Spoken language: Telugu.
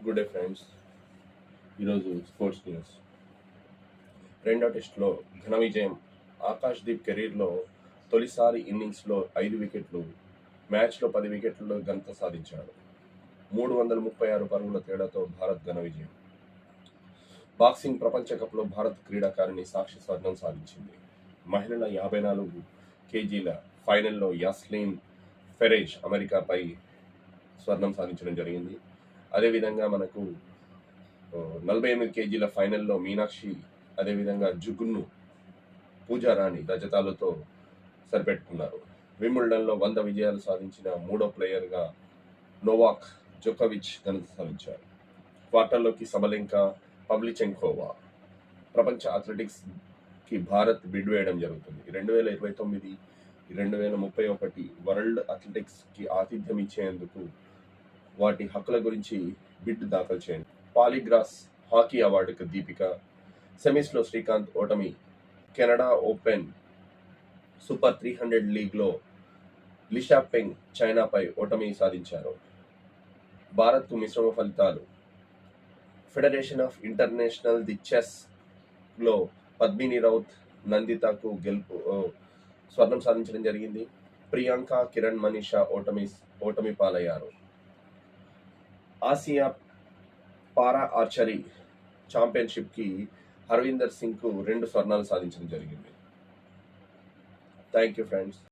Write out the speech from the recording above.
Good day friends. ఈరోజు స్పోర్ట్స్ న్యూస్. రెండో టెస్టులో ఘన విజయం. ఆకాష్దీప్ కెరీర్లో తొలిసారి ఇన్నింగ్స్లో 5 వికెట్లు, మ్యాచ్లో 10 వికెట్లలో ఘనత సాధించాడు. 336 పరుగుల తేడాతో భారత్ ఘన విజయం. బాక్సింగ్ ప్రపంచ కప్లో భారత్ క్రీడాకారిణి సాక్షి స్వర్ణం సాధించింది. మహిళల 54 కేజీల ఫైనల్లో యాస్లీన్ ఫెరేజ్ అమెరికాపై స్వర్ణం సాధించడం జరిగింది. అదేవిధంగా మనకు 48 కేజీల ఫైనల్లో మీనాక్షి, అదేవిధంగా జుగున్ను పూజారాణి రజతాలతో సరిపెట్టుకున్నారు. వింబుల్డన్లో 100 విజయాలు సాధించిన మూడో ప్లేయర్గా నోవాక్ జోకోవిచ్ ఘనత సాధించారు. క్వార్టర్లోకి సబలెంకా, పవ్లిచెంకోవా. ప్రపంచ అథ్లెటిక్స్కి భారత్ బిడ్ వేయడం జరుగుతుంది. 2029, 2031 వరల్డ్ అథ్లెటిక్స్కి ఆతిథ్యం ఇచ్చేందుకు వాటి హక్కుల గురించి బిడ్ దాఖలు చేయండి. పాలిగ్రాస్ హాకీ అవార్డుకు దీపిక. సెమీస్లో శ్రీకాంత్ ఓటమి. కెనడా ఓపెన్ సూపర్ 300 లీగ్లో లిషా పెంగ్ చైనాపై ఓటమి సాధించారు. భారత్కు మిశ్రమ ఫలితాలు. ఫెడరేషన్ ఆఫ్ ఇంటర్నేషనల్ ది చెస్లో పద్మిని రౌత్ నందితకు స్వర్ణం సాధించడం జరిగింది. ప్రియాంక, కిరణ్, మనీషా ఓటమి పాలయ్యారు. ఆసియా పారా ఆర్చరీ ఛాంపియన్షిప్కి హర్వీందర్ సింగ్కు 2 స్వర్ణాలు సాధించడం జరిగింది. Thank you friends.